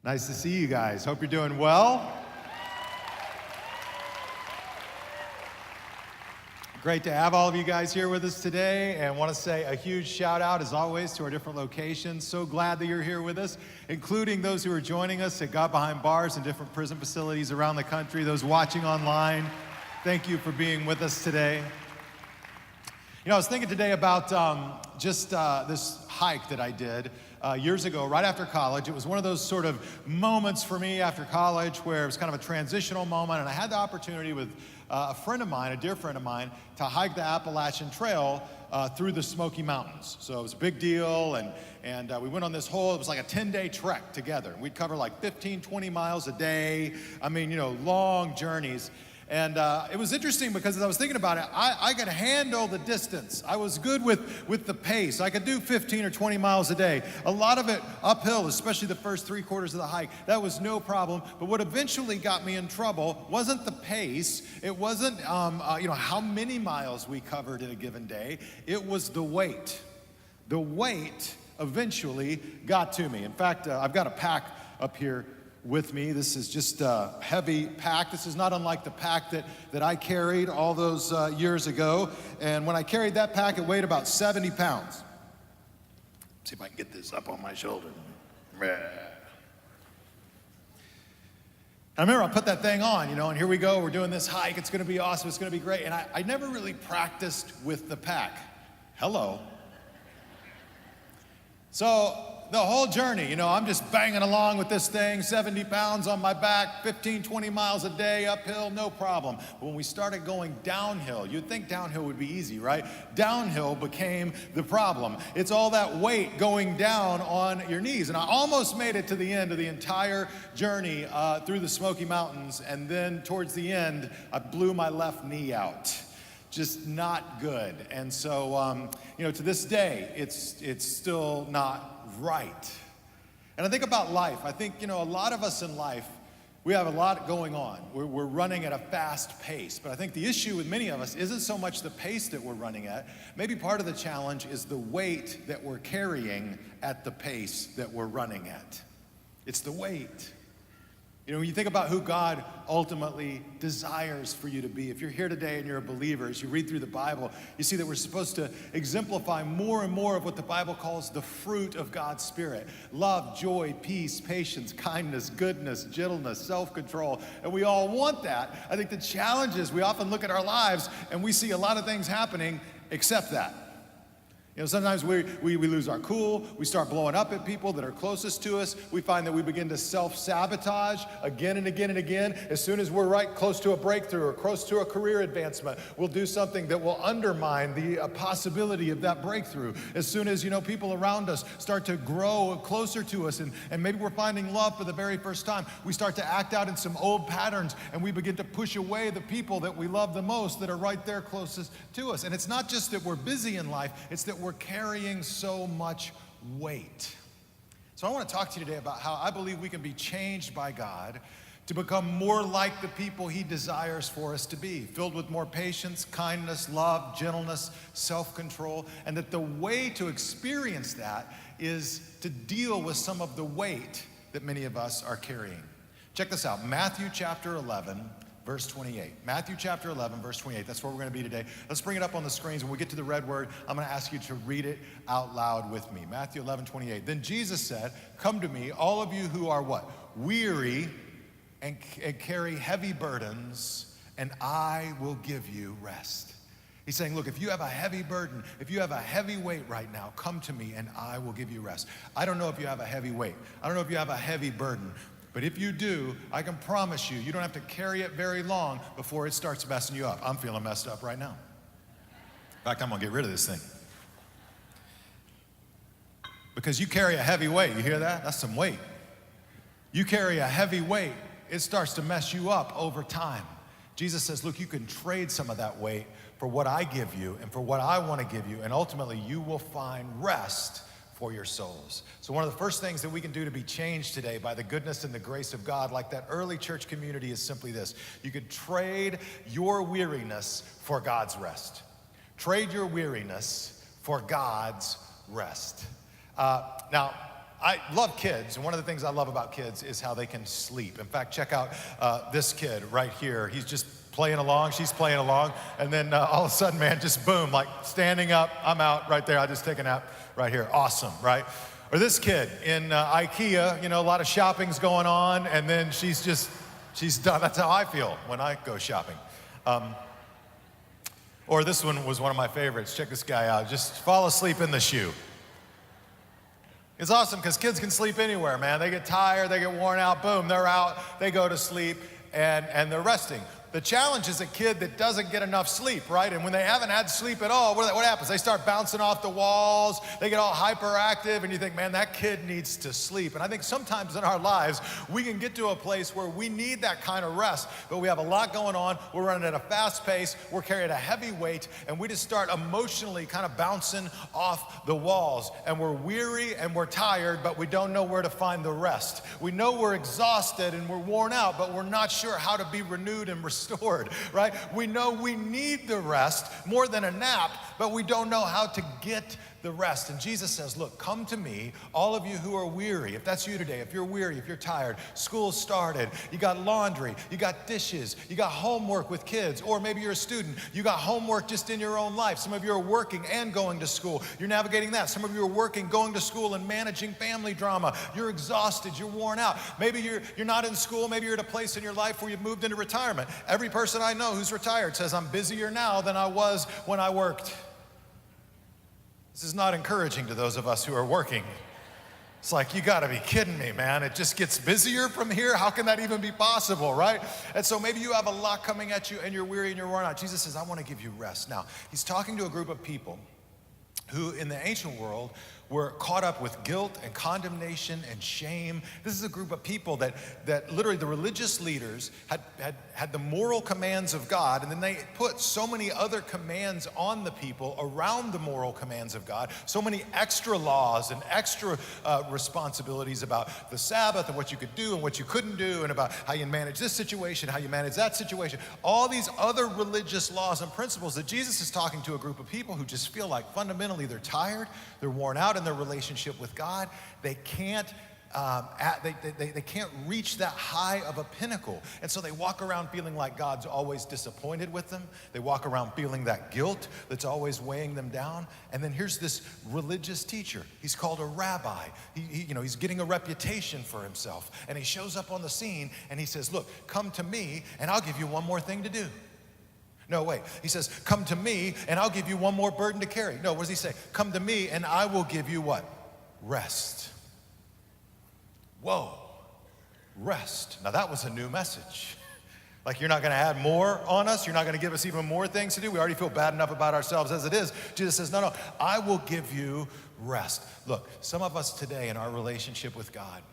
Nice to see you guys. Hope you're doing well. Great to have all of you guys here with us today, and want to say a huge shout out, as always, to our different locations. So glad that you're here with us, including those who are joining us at God Behind Bars and different prison facilities around the country, those watching online. Thank you for being with us today. You know, I was thinking today about this hike that I did years ago, right after college. It was one of those sort of moments for me after college where it was kind of a transitional moment, and I had the opportunity with a friend of mine, a dear friend of mine, to hike the Appalachian Trail through the Smoky Mountains. So it was a big deal, and we went on this whole, it was like a 10-day trek together. We'd cover like 15, 20 miles a day. I mean, you know, long journeys. And it was interesting because as I was thinking about it, I could handle the distance. I was good with the pace. I could do 15 or 20 miles a day. A lot of it uphill, especially the first 3/4 of the hike. That was no problem. But what eventually got me in trouble wasn't the pace. It wasn't how many miles we covered in a given day. It was the weight. The weight eventually got to me. In fact, I've got a pack up here with me. This is just a heavy pack. This is not unlike the pack that I carried all those years ago. And when I carried that pack, it weighed about 70 pounds. See if I can get this up on my shoulder. I remember I put that thing on, and here we go. We're doing this hike. It's going to be awesome. It's going to be great. And I never really practiced with the pack. Hello. So the whole journey, I'm just banging along with this thing, 70 pounds on my back, 15, 20 miles a day, uphill, no problem. But when we started going downhill, you'd think downhill would be easy, right? Downhill became the problem. It's all that weight going down on your knees. And I almost made it to the end of the entire journey through the Smoky Mountains. And then towards the end, I blew my left knee out. Just not good. And so, to this day, it's still not right. And I think about life. I think, a lot of us in life, we have a lot going on. We're running at a fast pace. But I think the issue with many of us isn't so much the pace that we're running at. Maybe part of the challenge is the weight that we're carrying at the pace that we're running at. It's the weight. When you think about who God ultimately desires for you to be, if you're here today and you're a believer, as you read through the Bible, you see that we're supposed to exemplify more and more of what the Bible calls the fruit of God's Spirit. Love, joy, peace, patience, kindness, goodness, gentleness, self-control. And we all want that. I think the challenge is we often look at our lives and we see a lot of things happening except that. Sometimes we lose our cool. We start blowing up at people that are closest to us. We find that we begin to self-sabotage again and again and again. As soon as we're right close to a breakthrough or close to a career advancement, we'll do something that will undermine the possibility of that breakthrough. As soon as, people around us start to grow closer to us and maybe we're finding love for the very first time, we start to act out in some old patterns and we begin to push away the people that we love the most that are right there closest to us. And it's not just that we're busy in life, it's that we're carrying so much weight. So I want to talk to you today about how I believe we can be changed by God to become more like the people He desires for us to be, filled with more patience, kindness, love, gentleness, self-control, and that the way to experience that is to deal with some of the weight that many of us are carrying. Check this out, Matthew chapter 11, verse 28. Matthew chapter 11, verse 28. That's where we're going to be today. Let's bring it up on the screens. When we get to the red word, I'm going to ask you to read it out loud with me. Matthew 11, 28. Then Jesus said, "Come to me, all of you who are" what? "Weary and carry heavy burdens, and I will give you rest." He's saying, look, if you have a heavy burden, if you have a heavy weight right now, come to me and I will give you rest. I don't know if you have a heavy weight. I don't know if you have a heavy burden. But if you do, I can promise you, you don't have to carry it very long before it starts messing you up. I'm feeling messed up right now. In fact, I'm gonna get rid of this thing. Because you carry a heavy weight, you hear that? That's some weight. You carry a heavy weight, it starts to mess you up over time. Jesus says, look, you can trade some of that weight for what I give you and for what I wanna give you, and ultimately you will find rest for your souls. So one of the first things that we can do to be changed today by the goodness and the grace of God, like that early church community, is simply this. You could trade your weariness for God's rest. Trade your weariness for God's rest. Now, I love kids, and one of the things I love about kids is how they can sleep. In fact, check out this kid right here. He's just playing along, she's playing along, and then all of a sudden, man, just boom, like standing up, I'm out right there, I just take a nap right here. Awesome, right? Or this kid in IKEA, a lot of shopping's going on, and then she's done. That's how I feel when I go shopping. Or this one was one of my favorites. Check this guy out. Just fall asleep in the shoe. It's awesome because kids can sleep anywhere, man. They get tired, they get worn out, boom, they're out, they go to sleep, and they're resting. The challenge is a kid that doesn't get enough sleep, right? And when they haven't had sleep at all, what happens? They start bouncing off the walls, they get all hyperactive, and you think, man, that kid needs to sleep. And I think sometimes in our lives, we can get to a place where we need that kind of rest, but we have a lot going on, we're running at a fast pace, we're carrying a heavy weight, and we just start emotionally kind of bouncing off the walls. And we're weary and we're tired, but we don't know where to find the rest. We know we're exhausted and we're worn out, but we're not sure how to be renewed and restored, right? We know we need the rest more than a nap, but we don't know how to get the rest. And Jesus says, look, come to me, all of you who are weary. If that's you today, if you're weary, if you're tired, school started, you got laundry, you got dishes, you got homework with kids, or maybe you're a student, you got homework just in your own life. Some of you are working and going to school. You're navigating that. Some of you are working, going to school, and managing family drama. You're exhausted, you're worn out. Maybe you're not in school, maybe you're at a place in your life where you've moved into retirement. Every person I know who's retired says, I'm busier now than I was when I worked. This is not encouraging to those of us who are working. It's like, you gotta be kidding me, man. It just gets busier from here. How can that even be possible, right? And so maybe you have a lot coming at you and you're weary and you're worn out. Jesus says, I wanna give you rest. Now, he's talking to a group of people who in the ancient world were caught up with guilt and condemnation and shame. This is a group of people that literally the religious leaders had the moral commands of God, and then they put so many other commands on the people around the moral commands of God, so many extra laws and extra responsibilities about the Sabbath and what you could do and what you couldn't do, and about how you manage this situation, how you manage that situation, all these other religious laws and principles that Jesus is talking to a group of people who just feel like fundamentally they're tired, they're worn out in their relationship with God. They can't they can't reach that high of a pinnacle. And so they walk around feeling like God's always disappointed with them. They walk around feeling that guilt that's always weighing them down. And then here's this religious teacher. He's called a rabbi. He's getting a reputation for himself. And he shows up on the scene and he says, look, come to me and I'll give you one more thing to do. No, wait. He says, come to me and I'll give you one more burden to carry. No, what does he say? Come to me and I will give you what? Rest. Whoa, rest. Now that was a new message. Like, you're not gonna add more on us? You're not gonna give us even more things to do? We already feel bad enough about ourselves as it is. Jesus says, no, I will give you rest. Look, some of us today in our relationship with God,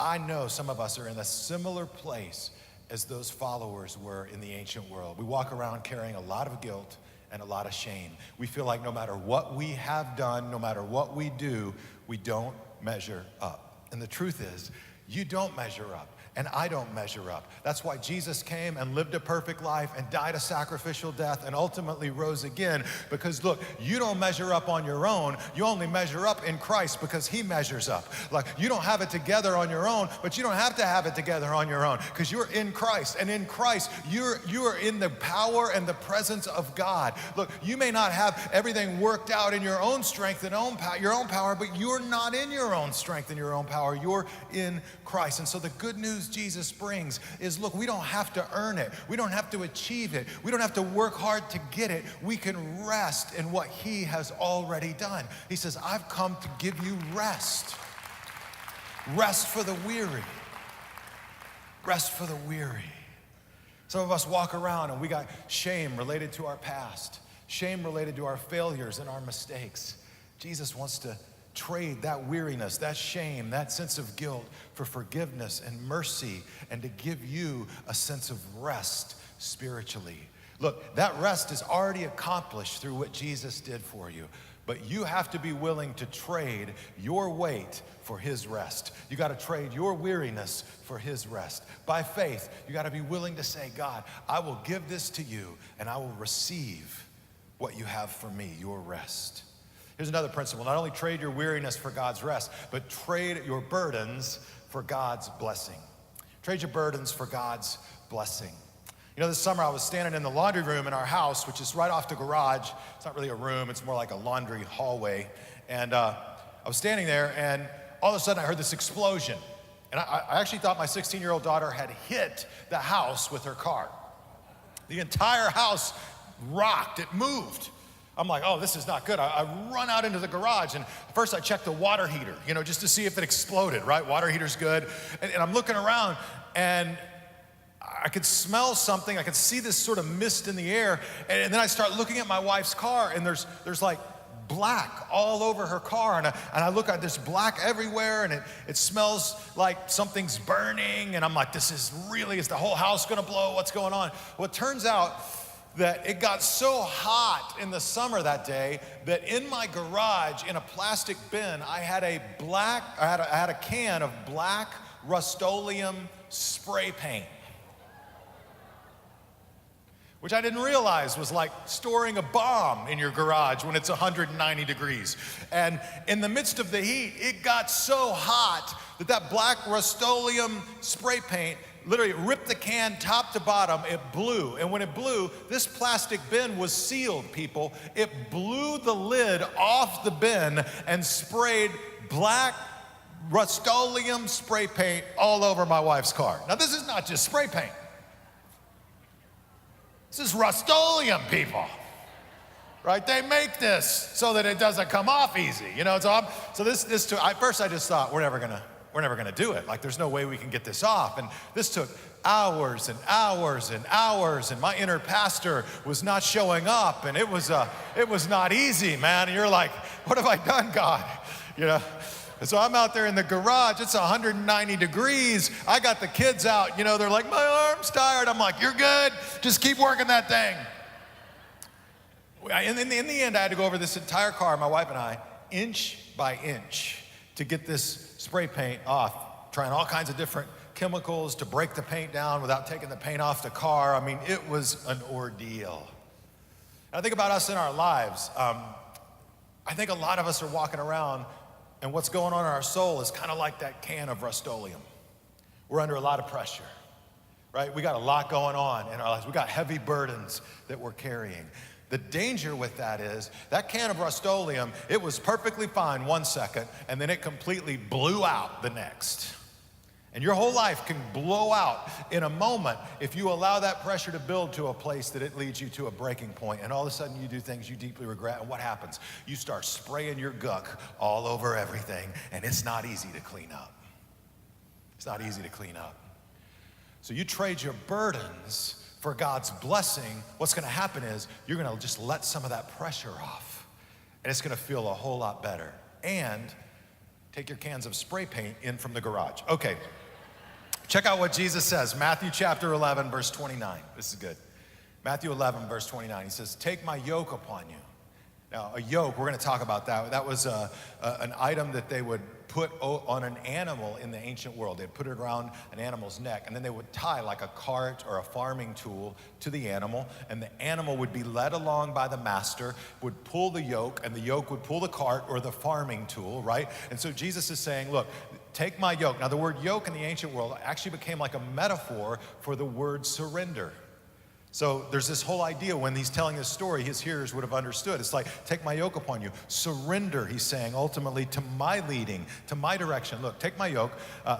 I know some of us are in a similar place as those followers were in the ancient world. We walk around carrying a lot of guilt and a lot of shame. We feel like no matter what we have done, no matter what we do, we don't measure up. And the truth is, you don't measure up, and I don't measure up. That's why Jesus came and lived a perfect life and died a sacrificial death and ultimately rose again. Because look, you don't measure up on your own. You only measure up in Christ because he measures up. Like, you don't have it together on your own, but you don't have to have it together on your own because you're in Christ. And in Christ, you are in the power and the presence of God. Look, you may not have everything worked out in your own strength and your own power, but you're not in your own strength and your own power. You're in Christ. And so the good news Jesus brings is, look, we don't have to earn it. We don't have to achieve it. We don't have to work hard to get it. We can rest in what he has already done. He says, I've come to give you rest. Rest for the weary. Rest for the weary. Some of us walk around and we got shame related to our past, shame related to our failures and our mistakes. Jesus wants to trade that weariness, that shame, that sense of guilt for forgiveness and mercy, and to give you a sense of rest spiritually. Look, that rest is already accomplished through what Jesus did for you, but you have to be willing to trade your weight for his rest. You got to trade your weariness for his rest. By faith, you got to be willing to say, God, I will give this to you, and I will receive what you have for me, your rest. Here's another principle. Not only trade your weariness for God's rest, but trade your burdens for God's blessing. Trade your burdens for God's blessing. You know, this summer I was standing in the laundry room in our house, which is right off the garage. It's not really a room, it's more like a laundry hallway. And I was standing there, and all of a sudden I heard this explosion. And I actually thought my 16-year-old daughter had hit the house with her car. The entire house rocked, it moved. I'm like, oh, this is not good. I run out into the garage, and first I checked the water heater, just to see if it exploded, right? Water heater's good. And I'm looking around, and I could smell something. I could see this sort of mist in the air. And then I start looking at my wife's car, and there's like black all over her car. And I look at this black everywhere, and it smells like something's burning. And I'm like, is the whole house gonna blow? What's going on? Well, it turns out that it got so hot in the summer that day that in my garage, in a plastic bin, I had a can of black Rust-Oleum spray paint, which I didn't realize was like storing a bomb in your garage when it's 190 degrees. And in the midst of the heat, it got so hot that black Rust-Oleum spray paint literally ripped the can top to bottom. It blew. And when it blew, this plastic bin was sealed, people. It blew the lid off the bin and sprayed black Rust-Oleum spray paint all over my wife's car. Now, this is not just spray paint. This is Rust-Oleum, people, right? They make this so that it doesn't come off easy, So at first I just thought, we're never gonna do it. Like, there's no way we can get this off. And this took hours and hours and hours, and my inner pastor was not showing up, and it was not easy, man. And you're like, what have I done, God? And so I'm out there in the garage, it's 190 degrees. I got the kids out, they're like, my arm's tired. I'm like, you're good, just keep working that thing. And in the end, I had to go over this entire car, my wife and I, inch by inch, to get this spray paint off, trying all kinds of different chemicals to break the paint down without taking the paint off the car. I mean, it was an ordeal. And I think about us in our lives. I think a lot of us are walking around, and what's going on in our soul is kind of like that can of Rust-Oleum. We're under a lot of pressure, right? We got a lot going on in our lives. We got heavy burdens that we're carrying. The danger with that is that can of Rust-Oleum, it was perfectly fine 1 second, and then it completely blew out the next. And your whole life can blow out in a moment if you allow that pressure to build to a place that it leads you to a breaking point, and all of a sudden you do things you deeply regret, and what happens? You start spraying your guck all over everything, and it's not easy to clean up. It's not easy to clean up. So you trade your burdens for God's blessing. What's gonna happen is you're gonna just let some of that pressure off, and it's gonna feel a whole lot better. And take your cans of spray paint in from the garage. Okay. Check out what Jesus says, Matthew chapter 11, verse 29. This is good. Matthew 11, verse 29. He says, take my yoke upon you. Now, a yoke, we're going to talk about that. That was an item that they would put on an animal in the ancient world. They'd put it around an animal's neck, and then they would tie like a cart or a farming tool to the animal, and the animal would be led along by the master, would pull the yoke, and the yoke would pull the cart or the farming tool, right? And so Jesus is saying, look, take my yoke. Now, the word yoke in the ancient world actually became like a metaphor for the word surrender. So there's this whole idea when he's telling this story, his hearers would have understood. It's like, take my yoke upon you. Surrender, he's saying, ultimately to my leading, to my direction. Look, take my yoke,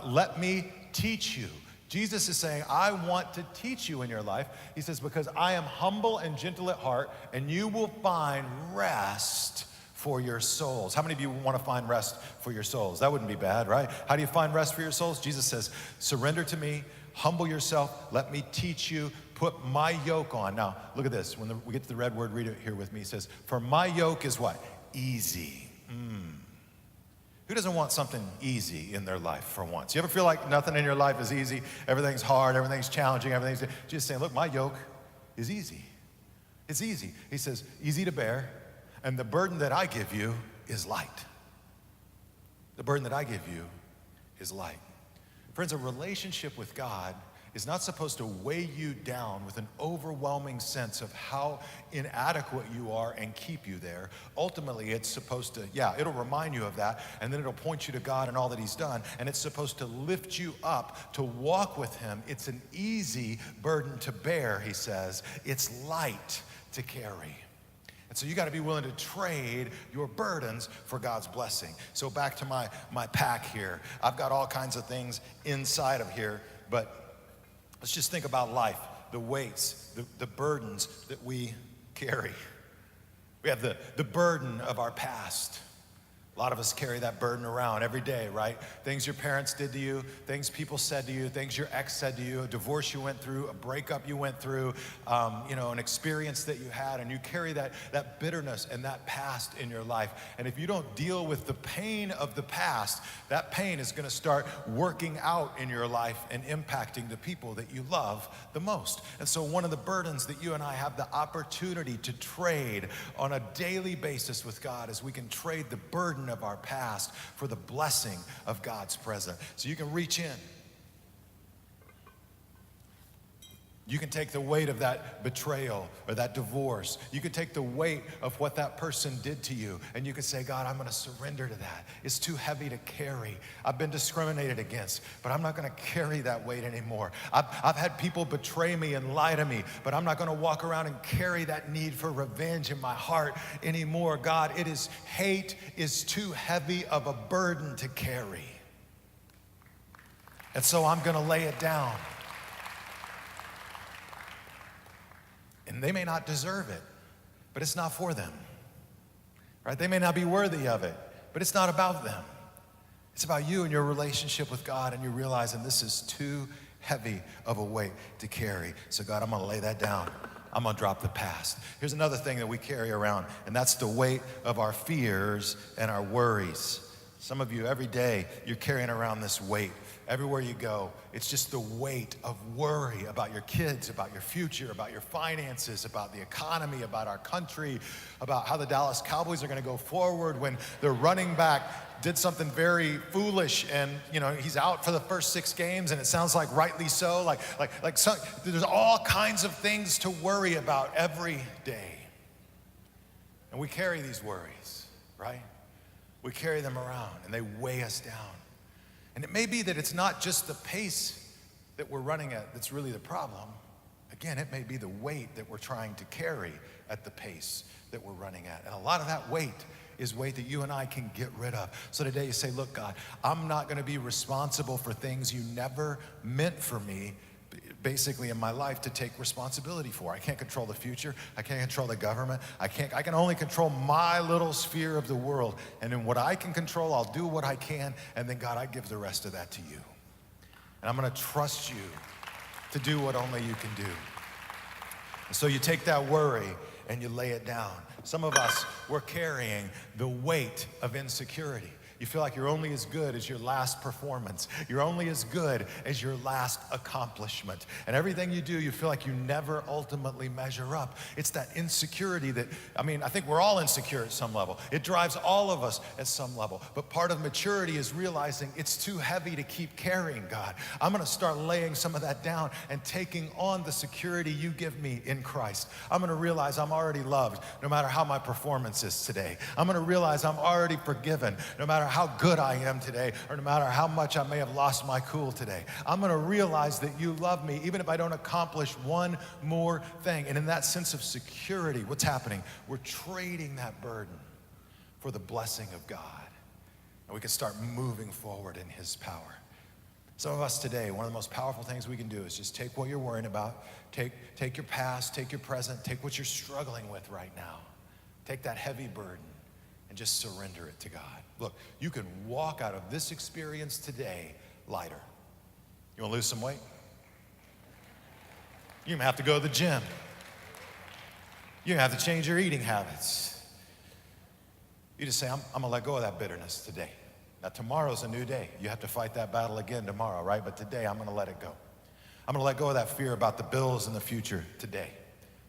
let me teach you. Jesus is saying, I want to teach you in your life. He says, because I am humble and gentle at heart, and you will find rest for your souls. How many of you want to find rest for your souls? That wouldn't be bad, right? How do you find rest for your souls? Jesus says, surrender to me, humble yourself, let me teach you, put my yoke on. Now, look at this. When we get to the red word, read it here with me. It says, for my yoke is what? Easy. Who doesn't want something easy in their life for once? You ever feel like nothing in your life is easy? Everything's hard, everything's challenging, everything's just saying, look, my yoke is easy. It's easy. He says, easy to bear, and the burden that I give you is light. The burden that I give you is light. Friends, a relationship with God is not supposed to weigh you down with an overwhelming sense of how inadequate you are and keep you there. Ultimately, it's supposed to, it'll remind you of that, and then it'll point you to God and all that he's done, and it's supposed to lift you up to walk with him. It's an easy burden to bear, he says. It's light to carry. And so you got to be willing to trade your burdens for God's blessing. So back to my pack here. I've got all kinds of things inside of here, but let's just think about life, the weights, the burdens that we carry. We have the burden of our past. A lot of us carry that burden around every day, right? Things your parents did to you, things people said to you, things your ex said to you, a divorce you went through, a breakup you went through, an experience that you had, and you carry that bitterness and that past in your life. And if you don't deal with the pain of the past, that pain is going to start working out in your life and impacting the people that you love the most. And so one of the burdens that you and I have the opportunity to trade on a daily basis with God is we can trade the burden of our past for the blessing of God's present. So you can reach in. You can take the weight of that betrayal or that divorce. You can take the weight of what that person did to you, and you can say, God, I'm going to surrender to that. It's too heavy to carry. I've been discriminated against, but I'm not going to carry that weight anymore. I've had people betray me and lie to me, but I'm not going to walk around and carry that need for revenge in my heart anymore. God, hate is too heavy of a burden to carry. And so I'm going to lay it down. And they may not deserve it, but it's not for them, right? They may not be worthy of it, but it's not about them. It's about you and your relationship with God, and you realizing this is too heavy of a weight to carry. So God, I'm gonna lay that down. I'm gonna drop the past. Here's another thing that we carry around, and that's the weight of our fears and our worries. Some of you, every day, you're carrying around this weight. Everywhere you go, it's just the weight of worry about your kids, about your future, about your finances, about the economy, about our country, about how the Dallas Cowboys are going to go forward when their running back did something very foolish and, he's out for the first 6 games, and it sounds like rightly so. There's all kinds of things to worry about every day. And we carry these worries, right? We carry them around, and they weigh us down. And it may be that it's not just the pace that we're running at that's really the problem. Again, it may be the weight that we're trying to carry at the pace that we're running at. And a lot of that weight is weight that you and I can get rid of. So today you say, look, God, I'm not going to be responsible for things you never meant for me, basically in my life, to take responsibility for. I can't control the future. I can't control the government. I can only control my little sphere of the world. And in what I can control, I'll do what I can. And then God, I give the rest of that to you. And I'm going to trust you to do what only you can do. And so you take that worry and you lay it down. Some of us, we're carrying the weight of insecurity. You feel like you're only as good as your last performance. You're only as good as your last accomplishment. And everything you do, you feel like you never ultimately measure up. It's that insecurity that, I think we're all insecure at some level. It drives all of us at some level. But part of maturity is realizing it's too heavy to keep carrying, God. I'm going to start laying some of that down and taking on the security you give me in Christ. I'm going to realize I'm already loved no matter how my performance is today. I'm going to realize I'm already forgiven no matter how good I am today, or no matter how much I may have lost my cool today. I'm going to realize that you love me even if I don't accomplish one more thing. And in that sense of security, what's happening? We're trading that burden for the blessing of God. And we can start moving forward in his power. Some of us today, one of the most powerful things we can do is just take what you're worrying about, take your past, take your present, take what you're struggling with right now. Take that heavy burden and just surrender it to God. Look, you can walk out of this experience today lighter. You want to lose some weight? You may have to go to the gym. You have to change your eating habits. You just say, I'm going to let go of that bitterness today. Now, tomorrow's a new day. You have to fight that battle again tomorrow, right? But today, I'm going to let it go. I'm going to let go of that fear about the bills in the future today.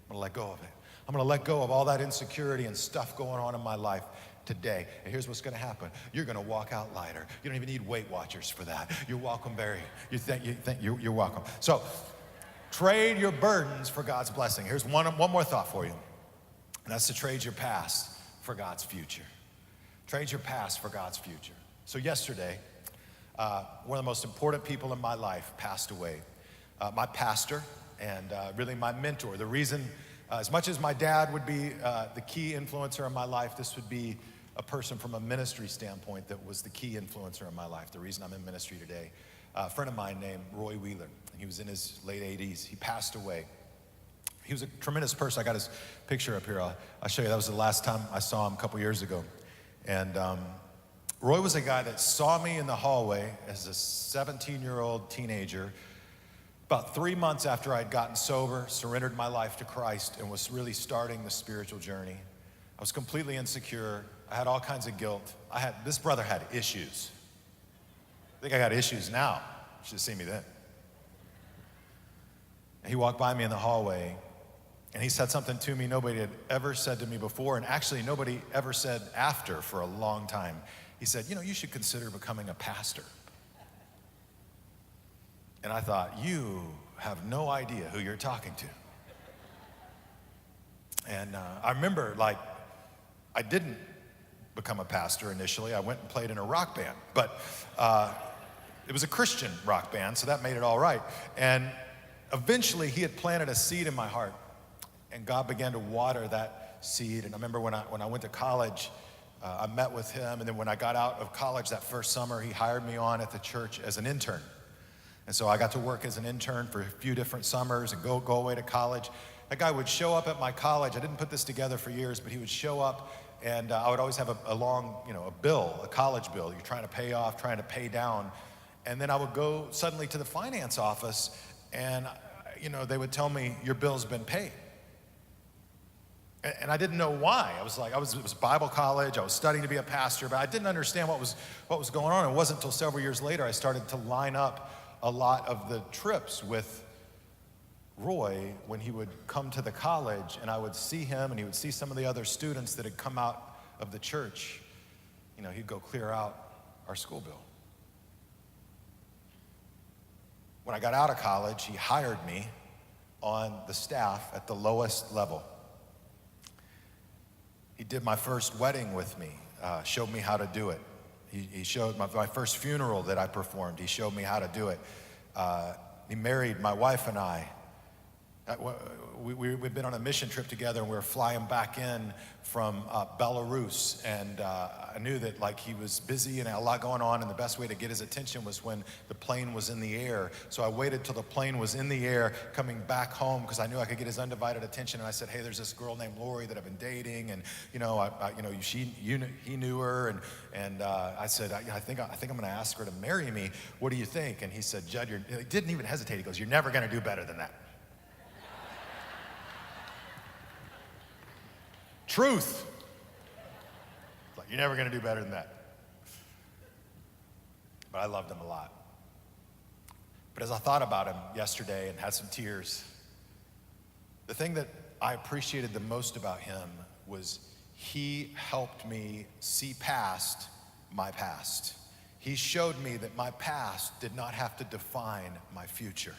I'm going to let go of it. I'm going to let go of all that insecurity and stuff going on in my life today. And here's what's going to happen. You're going to walk out lighter. You don't even need Weight Watchers for that. You're welcome, Barry. You're welcome. So trade your burdens for God's blessing. Here's one more thought for you. And that's to trade your past for God's future. Trade your past for God's future. So yesterday, one of the most important people in my life passed away. My pastor and really my mentor. The reason, as much as my dad would be the key influencer in my life, this would be a person from a ministry standpoint that was the key influencer in my life. The reason I'm in ministry today. A friend of mine named Roy Wheeler. He was in his late 80s. He passed away. He was a tremendous person. I got his picture up here. I'll show you. That was the last time I saw him a couple years ago. And Roy was a guy that saw me in the hallway as a 17-year-old teenager. About 3 months after I'd gotten sober, surrendered my life to Christ, and was really starting the spiritual journey. I was completely insecure. I had all kinds of guilt. This brother had issues. I think I got issues now. You should have seen me then. And he walked by me in the hallway, and he said something to me nobody had ever said to me before, and actually nobody ever said after for a long time. He said, you should consider becoming a pastor. And I thought, you have no idea who you're talking to. And I remember, I didn't become a pastor initially. I went and played in a rock band, but it was a Christian rock band, so that made it all right. And eventually, he had planted a seed in my heart, and God began to water that seed. And I remember when I went to college, I met with him, and then when I got out of college that first summer, he hired me on at the church as an intern. And so I got to work as an intern for a few different summers and go away to college. That guy would show up at my college. I didn't put this together for years, but he would show up, and I would always have a long, a college bill you're trying to pay off, trying to pay down. And then I would go suddenly to the finance office, and they would tell me, your bill's been paid. And I didn't know why. It was Bible college, I was studying to be a pastor, but I didn't understand what was going on. It wasn't until several years later I started to line up a lot of the trips with Roy when he would come to the college, and I would see him, and he would see some of the other students that had come out of the church. He'd go clear out our school bill. When I got out of college, he hired me on the staff at the lowest level. He did my first wedding with me, showed me how to do it. He showed my first funeral that I performed. He showed me how to do it. He married my wife and I. We've been on a mission trip together, and we were flying back in from Belarus, and I knew that he was busy and had a lot going on, and the best way to get his attention was when the plane was in the air. So I waited till the plane was in the air coming back home because I knew I could get his undivided attention. And I said, hey, there's this girl named Lori that I've been dating, and he knew her, and I said, I think I'm going to ask her to marry me. What do you think? And he said, Judd, he didn't even hesitate. He goes, you're never going to do better than that. Truth. You're never going to do better than that. But I loved him a lot. But as I thought about him yesterday and had some tears, the thing that I appreciated the most about him was he helped me see past my past. He showed me that my past did not have to define my future.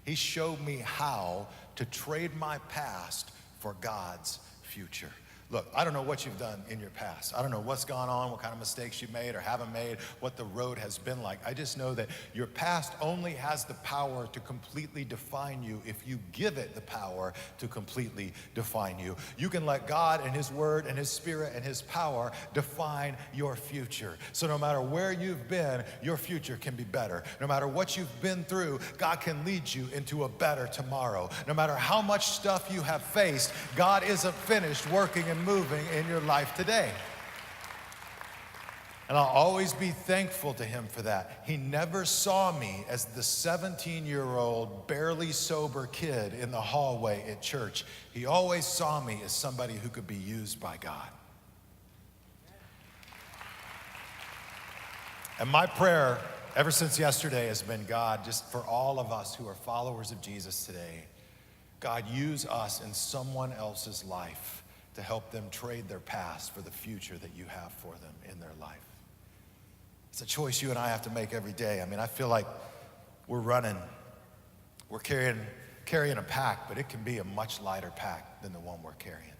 He showed me how to trade my past for God's future. Look, I don't know what you've done in your past. I don't know what's gone on, what kind of mistakes you've made or haven't made, what the road has been like. I just know that your past only has the power to completely define you if you give it the power to completely define you. You can let God and His Word and His Spirit and His power define your future. So no matter where you've been, your future can be better. No matter what you've been through, God can lead you into a better tomorrow. No matter how much stuff you have faced, God isn't finished working and moving in your life today. And I'll always be thankful to Him for that. He never saw me as the 17-year-old, barely sober kid in the hallway at church. He always saw me as somebody who could be used by God. And my prayer ever since yesterday has been, God, just for all of us who are followers of Jesus today, God, use us in someone else's life to help them trade their past for the future that you have for them in their life. It's a choice you and I have to make every day. I mean, I feel like we're carrying a pack, but it can be a much lighter pack than the one we're carrying.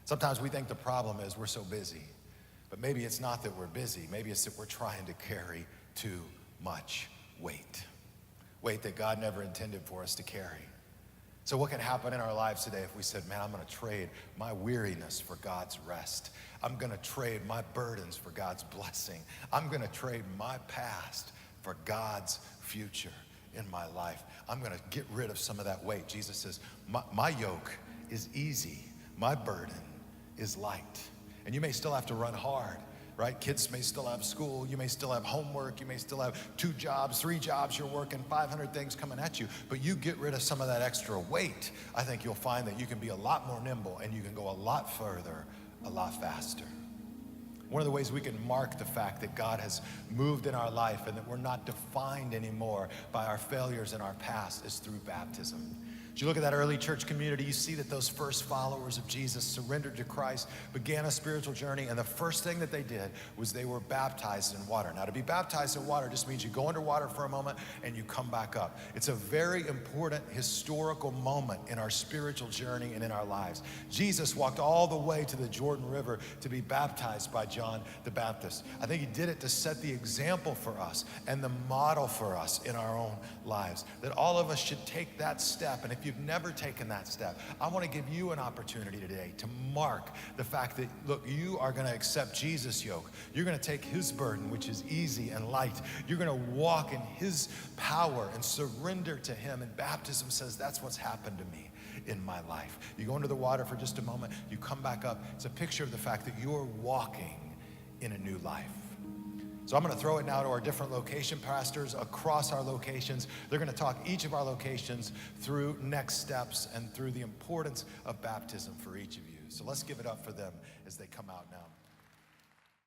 Sometimes we think the problem is we're so busy, but maybe it's not that we're busy. Maybe it's that we're trying to carry too much weight that God never intended for us to carry. So what can happen in our lives today if we said, man, I'm gonna trade my weariness for God's rest. I'm gonna trade my burdens for God's blessing. I'm gonna trade my past for God's future in my life. I'm gonna get rid of some of that weight. Jesus says, my yoke is easy, my burden is light. And you may still have to run hard, right? Kids may still have school, you may still have homework, you may still have 2 jobs, 3 jobs, you're working 500 things coming at you, but you get rid of some of that extra weight, I think you'll find that you can be a lot more nimble and you can go a lot further, a lot faster. One of the ways we can mark the fact that God has moved in our life and that we're not defined anymore by our failures in our past is through baptism. As you look at that early church community, you see that those first followers of Jesus surrendered to Christ, began a spiritual journey, and the first thing that they did was they were baptized in water. Now, to be baptized in water just means you go underwater for a moment and you come back up. It's a very important historical moment in our spiritual journey and in our lives. Jesus walked all the way to the Jordan River to be baptized by John the Baptist. I think he did it to set the example for us and the model for us in our own lives, that all of us should take that step. And if you've never taken that step, I want to give you an opportunity today to mark the fact that, look, you are going to accept Jesus' yoke. You're going to take his burden, which is easy and light. You're going to walk in his power and surrender to him. And baptism says that's what's happened to me in my life. You go into the water for just a moment, you come back up. It's a picture of the fact that you're walking in a new life. So I'm going to throw it now to our different location pastors across our locations. They're going to talk each of our locations through next steps and through the importance of baptism for each of you. So let's give it up for them as they come out now.